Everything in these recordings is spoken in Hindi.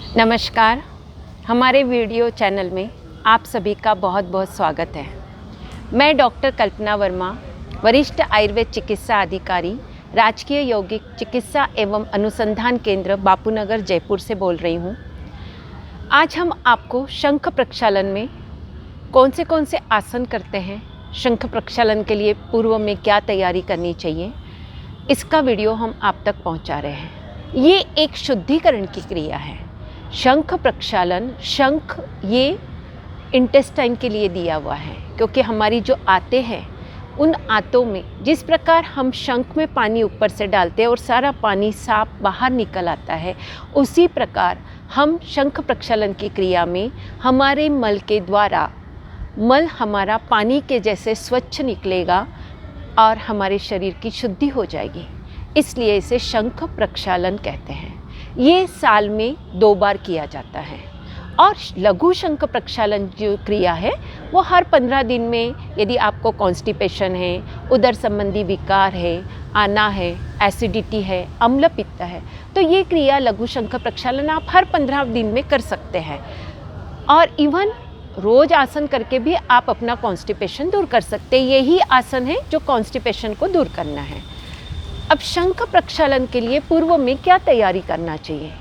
नमस्कार। हमारे वीडियो चैनल में आप सभी का बहुत बहुत स्वागत है। मैं डॉक्टर कल्पना वर्मा, वरिष्ठ आयुर्वेद चिकित्सा अधिकारी, राजकीय यौगिक चिकित्सा एवं अनुसंधान केंद्र बापूनगर जयपुर से बोल रही हूँ। आज हम आपको शंख प्रक्षालन में कौन से आसन करते हैं, शंख प्रक्षालन के लिए पूर्व में क्या तैयारी करनी चाहिए, इसका वीडियो हम आप तक पहुँचा रहे हैं। ये एक शुद्धिकरण की क्रिया है। शंख प्रक्षालन, शंख ये इंटेस्टाइन के लिए दिया हुआ है, क्योंकि हमारी जो आंतें हैं उन आंतों में जिस प्रकार हम शंख में पानी ऊपर से डालते हैं और सारा पानी साफ बाहर निकल आता है, उसी प्रकार हम शंख प्रक्षालन की क्रिया में हमारे मल के द्वारा मल हमारा पानी के जैसे स्वच्छ निकलेगा और हमारे शरीर की शुद्धि हो जाएगी। इसलिए इसे शंख प्रक्षालन कहते हैं। ये साल में 2 बार किया जाता है। और लघु शंख प्रक्षालन जो क्रिया है वो हर 15 दिन में, यदि आपको कॉन्स्टिपेशन है, उदर संबंधी विकार है, आना है, एसिडिटी है, अम्ल पित्त है, तो ये क्रिया लघु शंख प्रक्षालन आप हर 15 दिन में कर सकते हैं। और इवन रोज आसन करके भी आप अपना कॉन्स्टिपेशन दूर कर सकते हैं। यही आसन है जो कॉन्स्टिपेशन को दूर करना है। अब शंख प्रक्षालन के लिए पूर्व में क्या तैयारी करना चाहिए?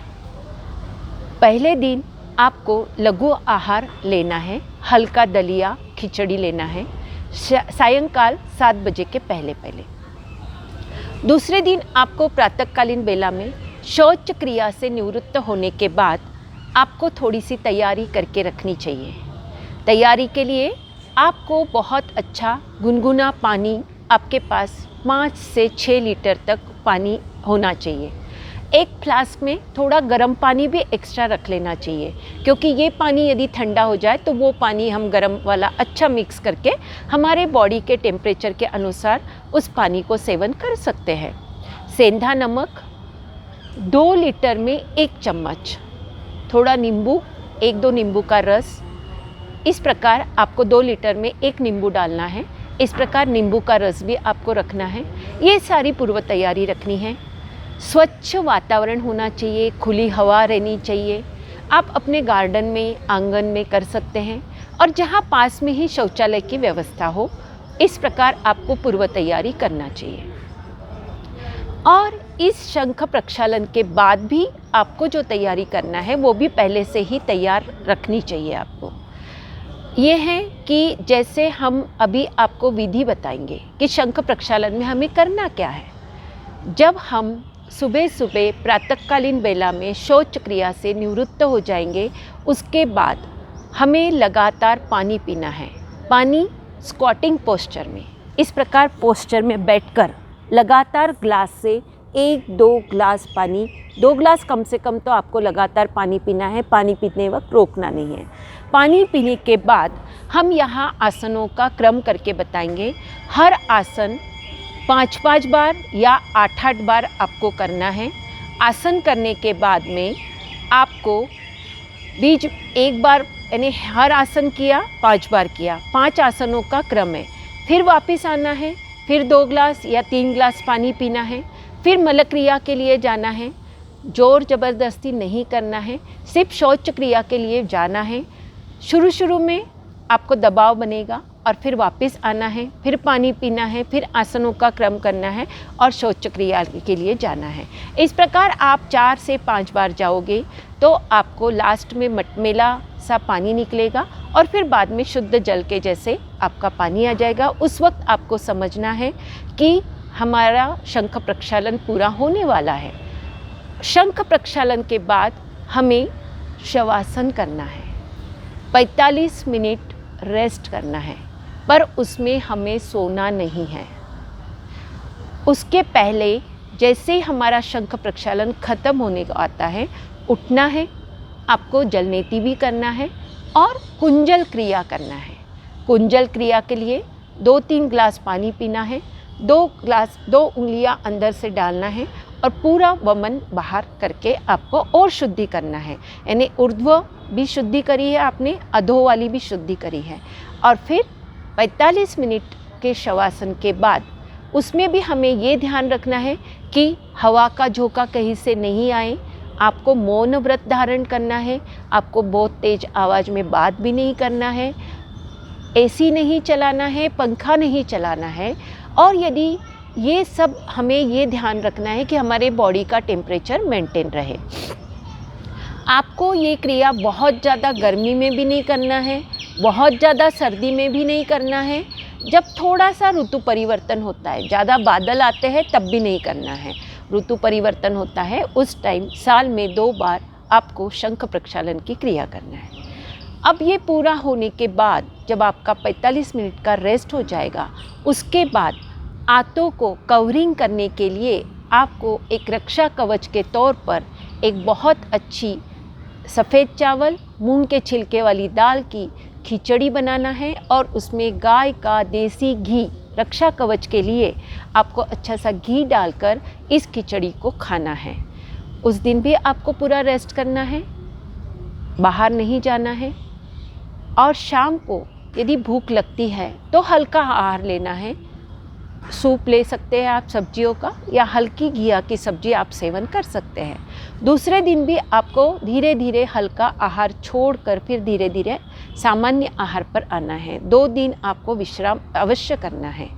पहले दिन आपको लघु आहार लेना है, हल्का दलिया खिचड़ी लेना है सायंकाल 7 बजे के पहले। दूसरे दिन आपको प्रातःकालीन बेला में शौच क्रिया से निवृत्त होने के बाद आपको थोड़ी सी तैयारी करके रखनी चाहिए। तैयारी के लिए आपको बहुत अच्छा गुनगुना पानी आपके पास 5 से 6 लीटर तक पानी होना चाहिए। एक फ्लास्क में थोड़ा गर्म पानी भी एक्स्ट्रा रख लेना चाहिए, क्योंकि ये पानी यदि ठंडा हो जाए तो वो पानी हम गर्म वाला अच्छा मिक्स करके हमारे बॉडी के टेम्परेचर के अनुसार उस पानी को सेवन कर सकते हैं। सेंधा नमक 2 लीटर में 1 चम्मच, थोड़ा नींबू, 1-2 नींबू का रस, इस प्रकार आपको 2 लीटर में 1 नींबू डालना है। इस प्रकार नींबू का रस भी आपको रखना है। ये सारी पूर्व तैयारी रखनी है। स्वच्छ वातावरण होना चाहिए, खुली हवा रहनी चाहिए। आप अपने गार्डन में, आंगन में कर सकते हैं, और जहाँ पास में ही शौचालय की व्यवस्था हो, इस प्रकार आपको पूर्व तैयारी करना चाहिए। और इस शंख प्रक्षालन के बाद भी आपको जो तैयारी करना है वो भी पहले से ही तैयार रखनी चाहिए आपको। ये है कि जैसे हम अभी आपको विधि बताएंगे कि शंख प्रक्षालन में हमें करना क्या है। जब हम सुबह सुबह प्रातःकालीन बेला में शौच क्रिया से निवृत्त हो जाएंगे, उसके बाद हमें लगातार पानी पीना है। पानी स्क्वाटिंग पोस्चर में, इस प्रकार पोस्चर में बैठकर लगातार ग्लास से 1-2 ग्लास पानी, 2 ग्लास कम से कम तो आपको लगातार पानी पीना है। पानी पीने वक्त रोकना नहीं है। पानी पीने के बाद हम यहाँ आसनों का क्रम करके बताएंगे। हर आसन 5-5 बार या 8-8 बार आपको करना है। आसन करने के बाद में आपको बीच एक बार, यानी हर आसन किया 5 बार किया, 5 आसनों का क्रम है। फिर वापस आना है, फिर 2 ग्लास या 3 ग्लास पानी पीना है, फिर मल क्रिया के लिए जाना है। जोर ज़बरदस्ती नहीं करना है, सिर्फ शौच क्रिया के लिए जाना है। शुरू में आपको दबाव बनेगा और फिर वापस आना है, फिर पानी पीना है, फिर आसनों का क्रम करना है और शौच क्रिया के लिए जाना है। इस प्रकार आप 4 से 5 बार जाओगे तो आपको लास्ट में मटमेला सा पानी निकलेगा और फिर बाद में शुद्ध जल के जैसे आपका पानी आ जाएगा। उस वक्त आपको समझना है कि हमारा शंख प्रक्षालन पूरा होने वाला है। शंख प्रक्षालन के बाद हमें शवासन करना है। 45 मिनट रेस्ट करना है, पर उसमें हमें सोना नहीं है। उसके पहले जैसे ही हमारा शंख प्रक्षालन खत्म होने को आता है, उठना है, आपको जलनेति भी करना है और कुंजल क्रिया करना है। कुंजल क्रिया के लिए 2-3 ग्लास पानी पीना है, 2 उंगलियां अंदर से डालना है और पूरा वमन बाहर करके आपको और शुद्धि करना है। यानी ऊर्ध्व भी शुद्धि करी है आपने, अधो वाली भी शुद्धि करी है। और फिर 45 मिनट के शवासन के बाद उसमें भी हमें ये ध्यान रखना है कि हवा का झोंका कहीं से नहीं आए आपको मौन व्रत धारण करना है, आपको बहुत तेज आवाज़ में बात भी नहीं करना है, एसी नहीं चलाना है, पंखा नहीं चलाना है। और यदि ये सब हमें ये ध्यान रखना है कि हमारे बॉडी का टेम्परेचर मेंटेन रहे। आपको ये क्रिया बहुत ज़्यादा गर्मी में भी नहीं करना है, बहुत ज़्यादा सर्दी में भी नहीं करना है। जब थोड़ा सा ऋतु परिवर्तन होता है, ज़्यादा बादल आते हैं, तब भी नहीं करना है। ऋतु परिवर्तन होता है उस टाइम साल में 2 बार आपको शंख प्रक्षालन की क्रिया करना है। अब ये पूरा होने के बाद जब आपका 45 मिनट का रेस्ट हो जाएगा, उसके बाद आंतों को कवरिंग करने के लिए आपको एक रक्षा कवच के तौर पर एक बहुत अच्छी सफ़ेद चावल, मूंग के छिलके वाली दाल की खिचड़ी बनाना है और उसमें गाय का देसी घी रक्षा कवच के लिए आपको अच्छा सा घी डालकर इस खिचड़ी को खाना है। उस दिन भी आपको पूरा रेस्ट करना है, बाहर नहीं जाना है। और शाम को यदि भूख लगती है तो हल्का आहार लेना है। सूप ले सकते हैं आप सब्जियों का, या हल्की घिया की सब्जी आप सेवन कर सकते हैं। दूसरे दिन भी आपको धीरे धीरे हल्का आहार छोड़कर फिर धीरे धीरे सामान्य आहार पर आना है। 2 दिन आपको विश्राम अवश्य करना है।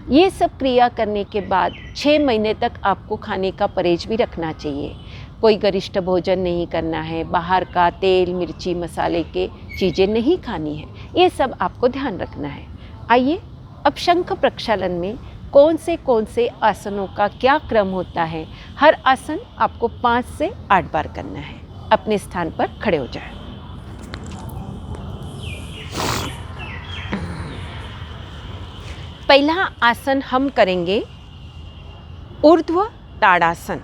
ये सब क्रिया करने के बाद 6 महीने तक आपको खाने का परहेज भी रखना चाहिए। कोई गरिष्ठ भोजन नहीं करना है, बाहर का तेल, मिर्ची, मसाले के चीज़ें नहीं खानी है। ये सब आपको ध्यान रखना है। आइए अब शंख प्रक्षालन में कौन से आसनों का क्या क्रम होता है। हर आसन आपको 5 से 8 बार करना है। अपने स्थान पर खड़े हो जाएं। पहला आसन हम करेंगे ऊर्ध्व ताड़ासन।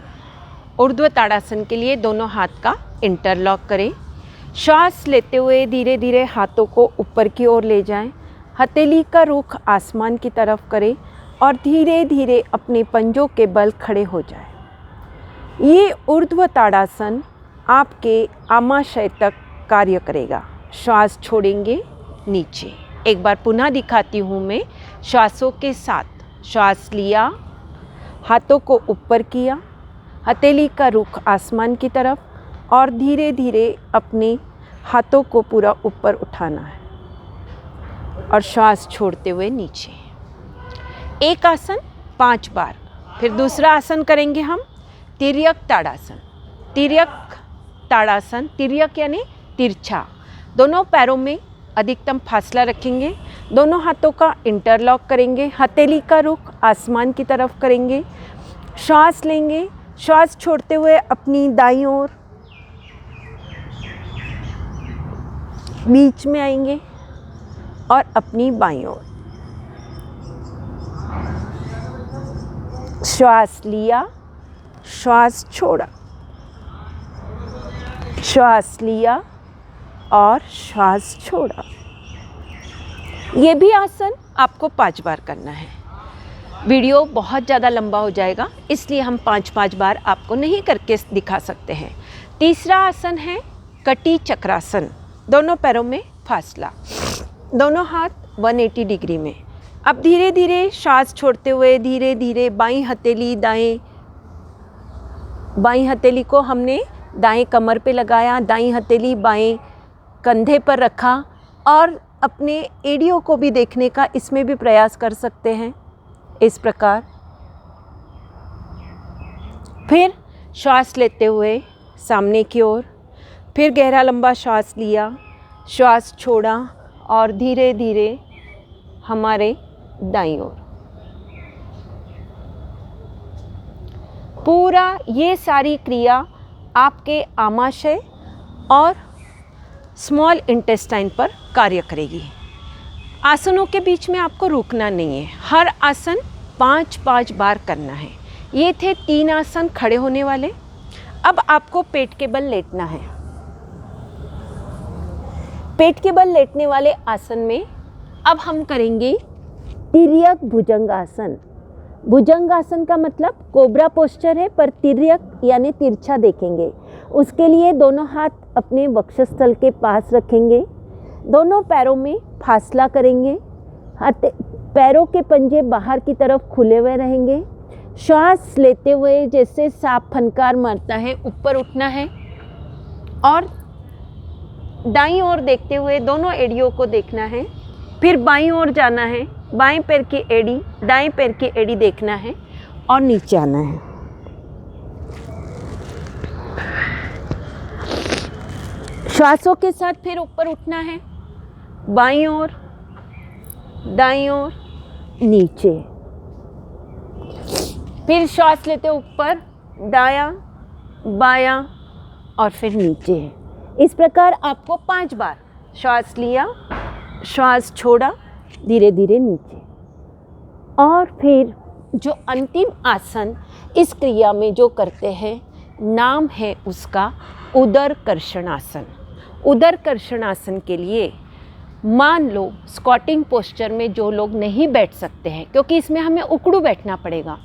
ऊर्ध्व ताड़ासन के लिए दोनों हाथ का इंटरलॉक करें। श्वास लेते हुए धीरे धीरे हाथों को ऊपर की ओर ले जाएं। हथेली का रुख आसमान की तरफ करें और धीरे धीरे अपने पंजों के बल खड़े हो जाएं। ये ऊर्ध्व ताड़ासन आपके आमाशय तक कार्य करेगा। श्वास छोड़ेंगे नीचे। एक बार पुनः दिखाती हूँ मैं। श्वासों के साथ श्वास लिया, हाथों को ऊपर किया, हथेली का रुख आसमान की तरफ और धीरे धीरे अपने हाथों को पूरा ऊपर उठाना है और श्वास छोड़ते हुए नीचे। एक आसन 5 बार। फिर दूसरा आसन करेंगे हम तिर्यक ताड़ासन। तिर्यक ताड़ासन, तिर्यक यानी तिरछा। दोनों पैरों में अधिकतम फासला रखेंगे। दोनों हाथों का इंटरलॉक करेंगे। हथेली का रुख आसमान की तरफ करेंगे। श्वास लेंगे। श्वास छोड़ते हुए अपनी दाईं ओर बीच में आएंगे और अपनी बाईं ओर। श्वास लिया, श्वास छोड़ा, श्वास लिया और श्वास छोड़ा। ये भी आसन आपको 5 बार करना है। वीडियो बहुत ज़्यादा लंबा हो जाएगा, इसलिए हम 5-5 बार आपको नहीं करके दिखा सकते हैं। तीसरा आसन है कटी चक्रासन। दोनों पैरों में फासला, दोनों हाथ 180 डिग्री में। अब धीरे धीरे श्वास छोड़ते हुए धीरे धीरे बाईं हथेली को हमने दाएं कमर पे लगाया, दाईं हथेली बाएं कंधे पर रखा और अपने एड़ियों को भी देखने का इसमें भी प्रयास कर सकते हैं इस प्रकार। फिर श्वास लेते हुए सामने की ओर, फिर गहरा लंबा श्वास लिया, श्वास छोड़ा और धीरे धीरे हमारे दाईं ओर। पूरा ये सारी क्रिया आपके आमाशय और स्मॉल इंटेस्टाइन पर कार्य करेगी। आसनों के बीच में आपको रुकना नहीं है। हर आसन 5-5 बार करना है। ये थे 3 आसन खड़े होने वाले। अब आपको पेट के बल लेटना है। पेट के बल लेटने वाले आसन में अब हम करेंगे तिर्यक भुजंगासन। भुजंगासन का मतलब कोबरा पोस्चर है, पर तिर्यक यानी तिरछा देखेंगे। उसके लिए दोनों हाथ अपने वक्षस्थल के पास रखेंगे। दोनों पैरों में फासला करेंगे। पैरों के पंजे बाहर की तरफ खुले हुए रहेंगे। श्वास लेते हुए जैसे सांप फनकार मारता है ऊपर उठना है और दाईं ओर देखते हुए दोनों एड़ियों को देखना है। फिर बाईं ओर जाना है, बाएं पैर की एड़ी दाएं पैर की एड़ी देखना है और नीचे आना है। श्वासों के साथ फिर ऊपर उठना है, बाईं ओर दाईं ओर नीचे। फिर श्वास लेते ऊपर, दायां बायां और फिर नीचे। इस प्रकार आपको 5 बार श्वास लिया, श्वास छोड़ा, धीरे धीरे नीचे। और फिर जो अंतिम आसन इस क्रिया में जो करते हैं, नाम है उसका उदर कर्षणासन। उदर कर्षणासन के लिए मान लो स्क्वाटिंग पोस्चर में जो लोग नहीं बैठ सकते हैं, क्योंकि इसमें हमें उकड़ू बैठना पड़ेगा,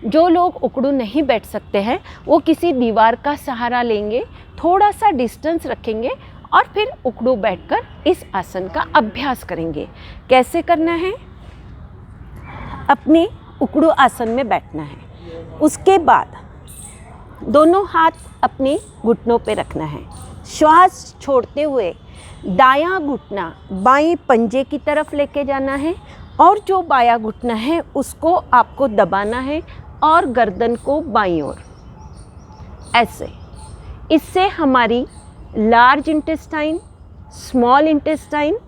जो लोग उकड़ू नहीं बैठ सकते हैं वो किसी दीवार का सहारा लेंगे, थोड़ा सा डिस्टेंस रखेंगे और फिर उकड़ू बैठकर इस आसन का अभ्यास करेंगे। कैसे करना है? अपने उकड़ू आसन में बैठना है। उसके बाद दोनों हाथ अपने घुटनों पे रखना है। श्वास छोड़ते हुए दायां घुटना बाएं पंजे की तरफ लेके जाना है और जो बायां घुटना है उसको आपको दबाना है और गर्दन को बाईं ओर, ऐसे। इससे हमारी लार्ज इंटेस्टाइन, स्मॉल इंटेस्टाइन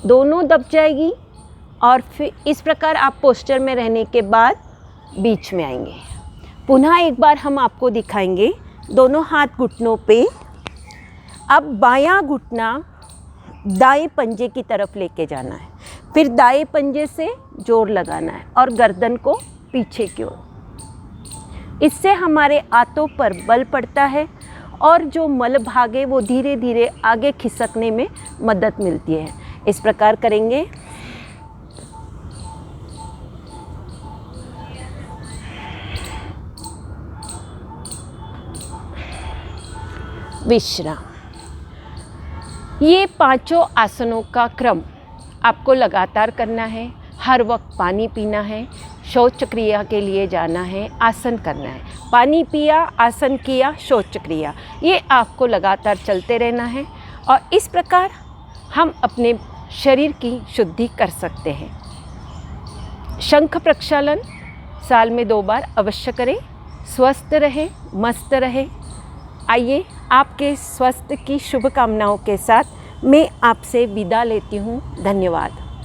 दोनों दब जाएगी और फिर इस प्रकार आप पोस्चर में रहने के बाद बीच में आएंगे। पुनः एक बार हम आपको दिखाएंगे। दोनों हाथ घुटनों पे, अब बायां घुटना दाएं पंजे की तरफ लेके जाना है, फिर दाएं पंजे से जोर लगाना है और गर्दन को पीछे की ओर। इससे हमारे आंतों पर बल पड़ता है और जो मल भाग है वो धीरे धीरे आगे खिसकने में मदद मिलती है। इस प्रकार करेंगे। विश्राम। ये 5 आसनों का क्रम आपको लगातार करना है। हर वक्त पानी पीना है, शौच क्रिया के लिए जाना है, आसन करना है। पानी पिया, आसन किया, शौच क्रिया, ये आपको लगातार चलते रहना है और इस प्रकार हम अपने शरीर की शुद्धि कर सकते हैं। शंख प्रक्षालन साल में 2 बार अवश्य करें। स्वस्थ रहे, मस्त रहे। आइए, आपके स्वास्थ्य की शुभकामनाओं के साथ मैं आपसे विदा लेती हूँ। धन्यवाद।